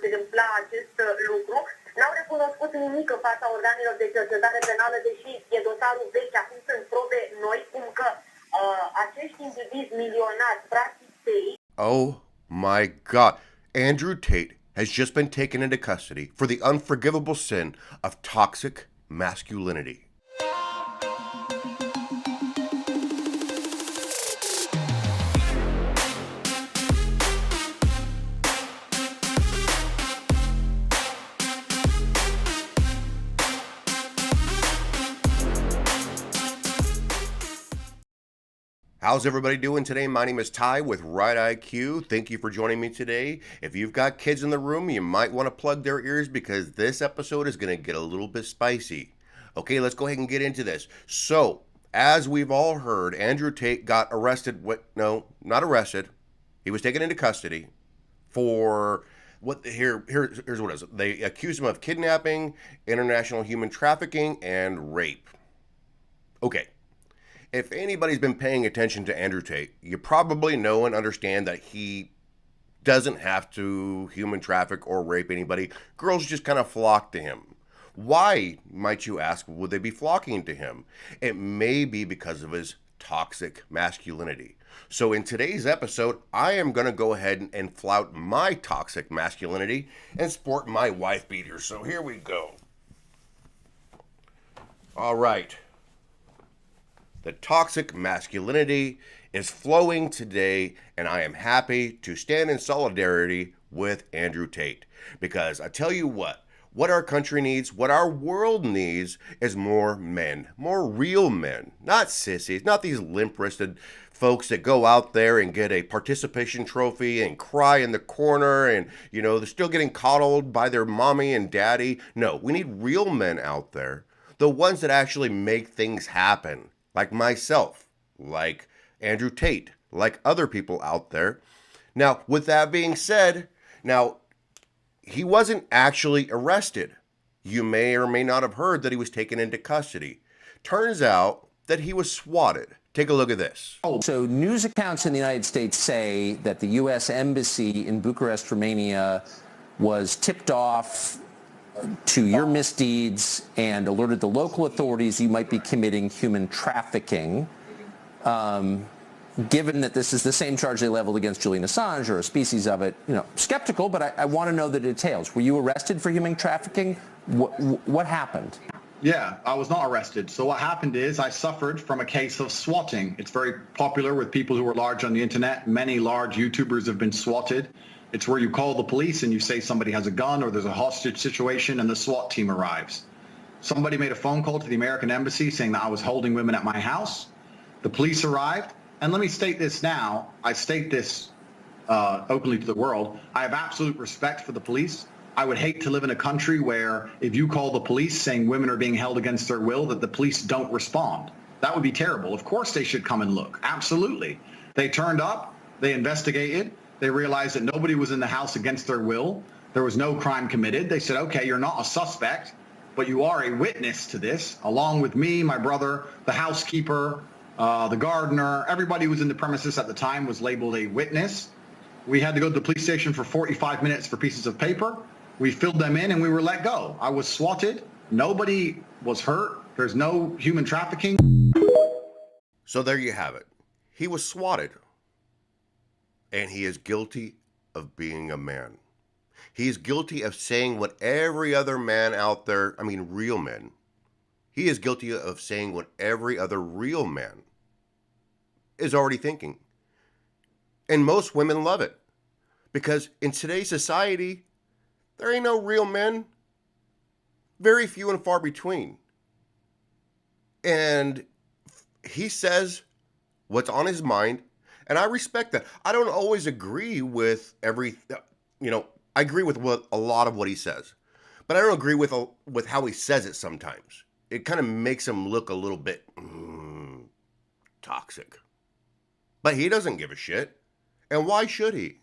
întâmpla acest lucru. N-au recunoscut nimic în fața organelor de cercetare penală, deși e dosarul vechi, acum sunt probe noi, cum că acești indivizi milionari, practic tei. Oh my God. Andrew Tate has just been taken into custody for the unforgivable sin of toxic masculinity. How's everybody doing today? My name is Ty with Right IQ. Thank you for joining me today. If you've got kids in the room, you might want to plug their ears because this episode is going to get a little bit spicy. Okay, let's go ahead and get into this. So, as we've all heard, Andrew Tate got arrested. No, not arrested. He was taken into custody for here's what it is. They accused him of kidnapping, international human trafficking, and rape. Okay. If anybody's been paying attention to Andrew Tate, you probably know and understand that he doesn't have to human traffic or rape anybody. Girls just kind of flock to him. Why, might you ask, would they be flocking to him? It may be because of his toxic masculinity. So in today's episode, I am going to go ahead and flout my toxic masculinity and sport my wife beater. So here we go. All right. The toxic masculinity is flowing today, and I am happy to stand in solidarity with Andrew Tate. Because I tell you what our country needs, what our world needs is more men, more real men, not sissies, not these limp-wristed folks that go out there and get a participation trophy and cry in the corner and, they're still getting coddled by their mommy and daddy. No, we need real men out there, the ones that actually make things happen. Like myself, like Andrew Tate, like other people out there. Now, with that being said, he wasn't actually arrested. You may or may not have heard that he was taken into custody. Turns out that he was swatted. Take a look at this. So news accounts in the United States say that the U.S. Embassy in Bucharest, Romania, was tipped off to your misdeeds and alerted the local authorities you might be committing human trafficking. Given that this is the same charge they leveled against Julian Assange or a species of it, skeptical, but I want to know the details. Were you arrested for human trafficking? What happened? Yeah, I was not arrested. So what happened is I suffered from a case of swatting. It's very popular with people who are large on the internet. Many large YouTubers have been swatted. It's where you call the police and you say somebody has a gun or there's a hostage situation and the SWAT team arrives. Somebody made a phone call to the American embassy saying that I was holding women at my house. The police arrived. And let me state this now. I state this openly to the world. I have absolute respect for the police. I would hate to live in a country where if you call the police saying women are being held against their will, that the police don't respond. That would be terrible. Of course they should come and look. Absolutely. They turned up. They investigated. They realized that nobody was in the house against their will. There was no crime committed. They said, okay, you're not a suspect, but you are a witness to this, along with me, my brother, the housekeeper, the gardener. Everybody who was in the premises at the time was labeled a witness. We had to go to the police station for 45 minutes for pieces of paper. We filled them in and we were let go. I was swatted. Nobody was hurt. There's no human trafficking. So there you have it. He was swatted. And he is guilty of being a man. He is guilty of saying what every other man out there, real men. He is guilty of saying what every other real man is already thinking. And most women love it. Because in today's society, there ain't no real men. Very few and far between. And he says what's on his mind. And I respect that. I don't always agree with I agree with a lot of what he says. But I don't agree with how he says it sometimes. It kind of makes him look a little bit toxic. But he doesn't give a shit. And why should he?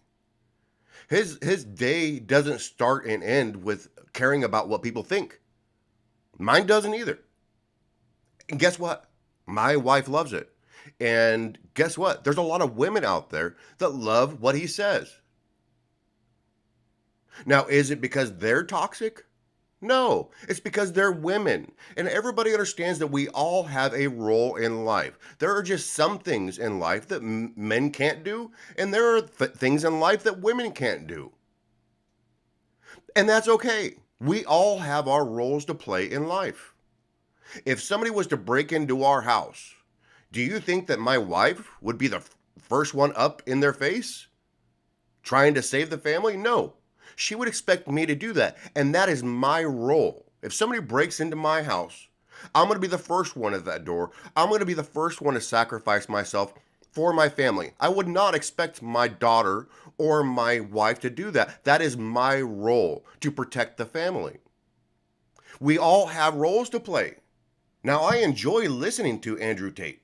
His day doesn't start and end with caring about what people think. Mine doesn't either. And guess what? My wife loves it. And guess what? There's a lot of women out there that love what he says. Now, is it because they're toxic? No, it's because they're women. And everybody understands that we all have a role in life. There are just some things in life that men can't do, and there are things in life that women can't do. And that's okay. We all have our roles to play in life. If somebody was to break into our house, do you think that my wife would be the first one up in their face trying to save the family? No. She would expect me to do that, and that is my role. If somebody breaks into my house, I'm going to be the first one at that door. I'm going to be the first one to sacrifice myself for my family. I would not expect my daughter or my wife to do that. That is my role, to protect the family. We all have roles to play. Now, I enjoy listening to Andrew Tate.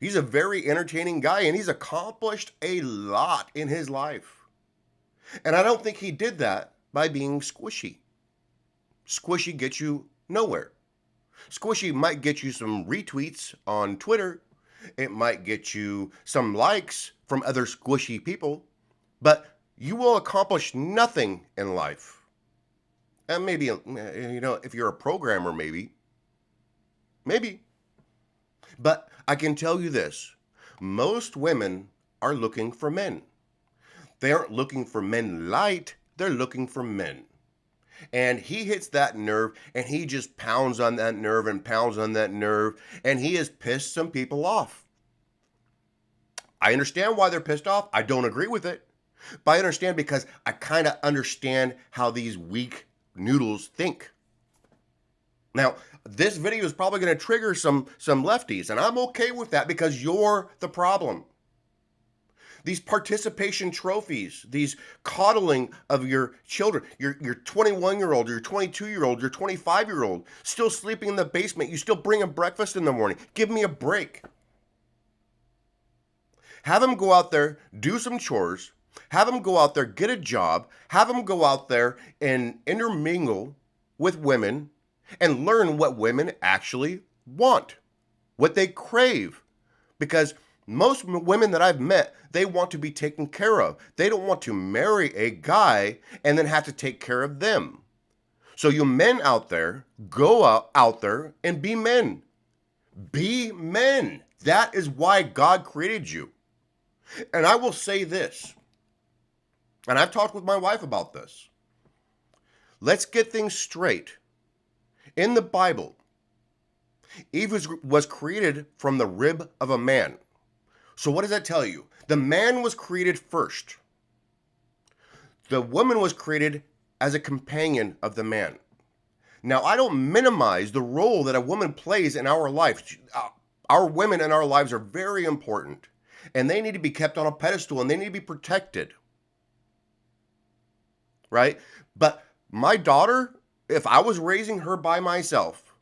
He's a very entertaining guy, and he's accomplished a lot in his life. And I don't think he did that by being squishy. Squishy gets you nowhere. Squishy might get you some retweets on Twitter. It might get you some likes from other squishy people. But you will accomplish nothing in life. And maybe, if you're a programmer, maybe. But I can tell you this. Most women are looking for men. They aren't looking for men light, they're looking for men. And he hits that nerve, and he just pounds on that nerve and pounds on that nerve, and he has pissed some people off. I understand why they're pissed off. I don't agree with it. But I understand because I kind of understand how these weak noodles think. Now, this video is probably going to trigger some lefties, and I'm okay with that because you're the problem. These participation trophies, these coddling of your children, your 21-year-old, your 22-year-old, your 25-year-old, still sleeping in the basement. You still bring him breakfast in the morning. Give me a break. Have him go out there, do some chores. Have him go out there, get a job. Have him go out there and intermingle with women and learn what women actually want, what they crave. Because most women that I've met, they want to be taken care of. They don't want to marry a guy and then have to take care of them. So you men out there, go out there and be men. Be men. That is why God created you. And I will say this, and I've talked with my wife about this. Let's get things straight. In the Bible, Eve was created from the rib of a man. So what does that tell you? The man was created first. The woman was created as a companion of the man. Now, I don't minimize the role that a woman plays in our life. Our women in our lives are very important, and they need to be kept on a pedestal, and they need to be protected. Right? But my daughter, if I was raising her by myself,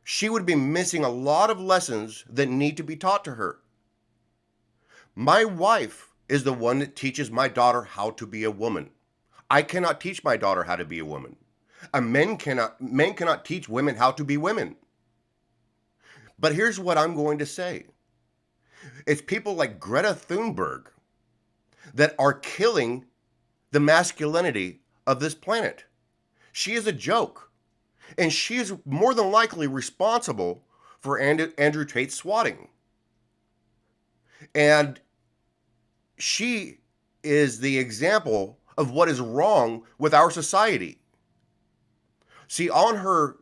she would be missing a lot of lessons that need to be taught to her. My wife is the one that teaches my daughter how to be a woman. I cannot teach my daughter how to be a woman. Men cannot teach women how to be women. But here's what I'm going to say. It's people like Greta Thunberg that are killing the masculinity of this planet. She is a joke. And she is more than likely responsible for Andrew Tate's swatting. And she is the example of what is wrong with our society. See, on her,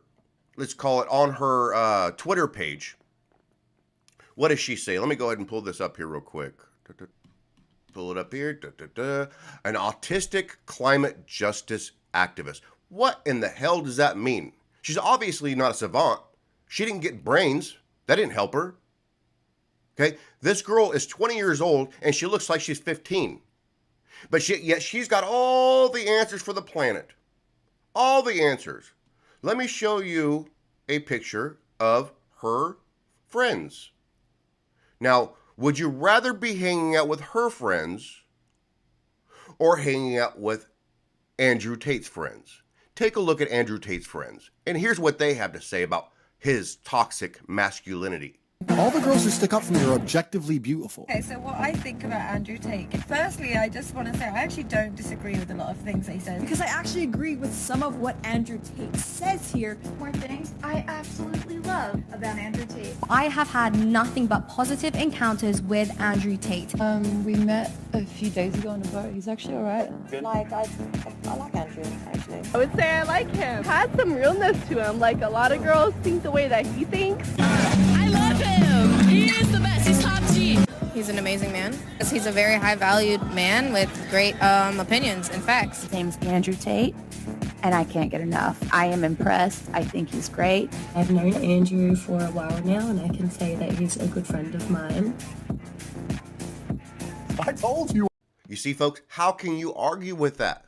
let's call it on her Twitter page, what does she say? Let me go ahead and pull this up here real quick. Pull it up here. An autistic climate justice activist. What in the hell does that mean? She's obviously not a savant. She didn't get brains. That didn't help her. Okay, this girl is 20 years old and she looks like she's 15. But yet she's got all the answers for the planet. All the answers. Let me show you a picture of her friends. Now, would you rather be hanging out with her friends or hanging out with Andrew Tate's friends? Take a look at Andrew Tate's friends. And here's what they have to say about his toxic masculinity. All the girls who stick up for me are objectively beautiful. Okay, so what I think about Andrew Tate. Firstly, I just want to say I actually don't disagree with a lot of things that he says. Because I actually agree with some of what Andrew Tate says here. More things I absolutely love about Andrew Tate. I have had nothing but positive encounters with Andrew Tate. We met a few days ago on a boat. He's actually alright. Like, I like Andrew, actually. I would say I like him. Has some realness to him. Like, a lot of girls think the way that he thinks. I love him. He is the best. He's top G. He's an amazing man. He's a very high-valued man with great opinions and facts. His name's Andrew Tate, and I can't get enough. I am impressed. I think he's great. I've known Andrew for a while now, and I can say that he's a good friend of mine. I told you. You see, folks, how can you argue with that?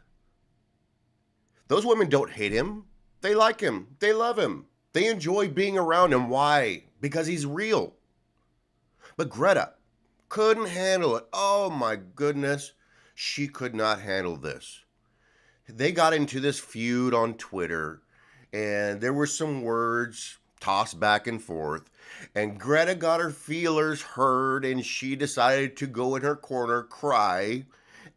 Those women don't hate him. They like him. They love him. They enjoy being around him. Why? Because he's real. But Greta couldn't handle it. Oh my goodness. She could not handle this. They got into this feud on Twitter, and there were some words tossed back and forth, and Greta got her feelers hurt, and she decided to go in her corner, cry.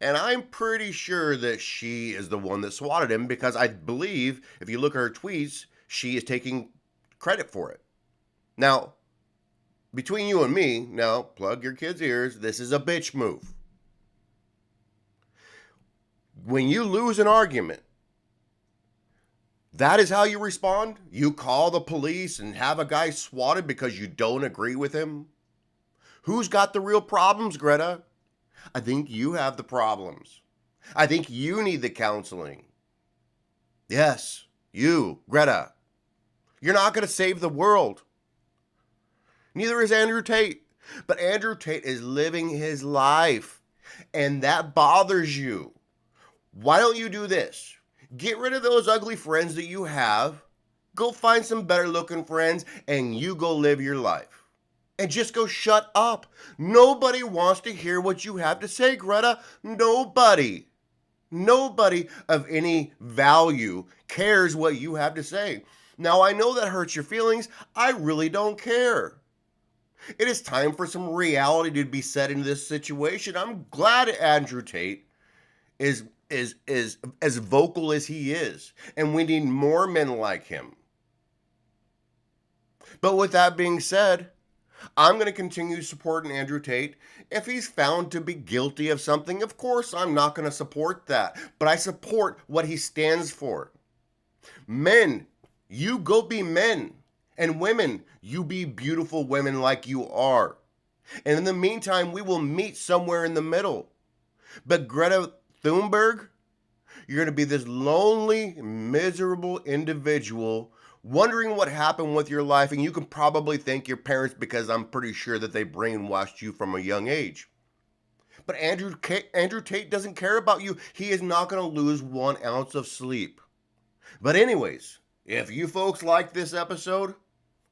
And I'm pretty sure that she is the one that swatted him, because I believe if you look at her tweets, she is taking credit for it. Now, between you and me, now plug your kids' ears, this is a bitch move. When you lose an argument, that is how you respond? You call the police and have a guy swatted because you don't agree with him? Who's got the real problems, Greta? I think you have the problems. I think you need the counseling. Yes, you, Greta. You're not going to save the world. Neither is Andrew Tate. But Andrew Tate is living his life, and that bothers you. Why don't you do this? Get rid of those ugly friends that you have. Go find some better looking friends, and you go live your life. And just go shut up. Nobody wants to hear what you have to say, Greta. Nobody. Nobody of any value cares what you have to say. Now, I know that hurts your feelings. I really don't care. It is time for some reality to be set into this situation. I'm glad Andrew Tate is as vocal as he is, and we need more men like him. But with that being said, I'm going to continue supporting Andrew Tate. If he's found to be guilty of something, of course I'm not going to support that, but I support what he stands for. Men, you go be men, and women, you be beautiful women like you are. And in the meantime, we will meet somewhere in the middle. But Greta Thunberg, you're going to be this lonely, miserable individual wondering what happened with your life, and you can probably thank your parents because I'm pretty sure that they brainwashed you from a young age. But Andrew Tate doesn't care about you. He is not going to lose 1 ounce of sleep. But anyways, if you folks like this episode,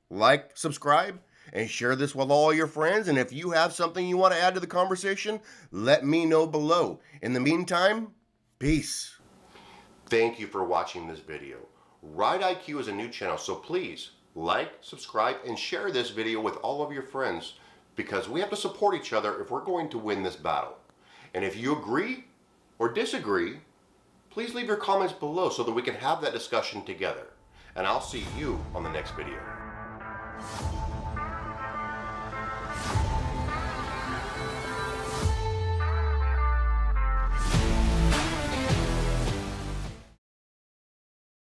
like, subscribe, and share this with all your friends. And if you have something you want to add to the conversation, let me know below. In the meantime, peace. Thank you for watching this video. Ride IQ is a new channel, so please like, subscribe, and share this video with all of your friends, because we have to support each other if we're going to win this battle. And if you agree or disagree, please leave your comments below so that we can have that discussion together. And I'll see you on the next video.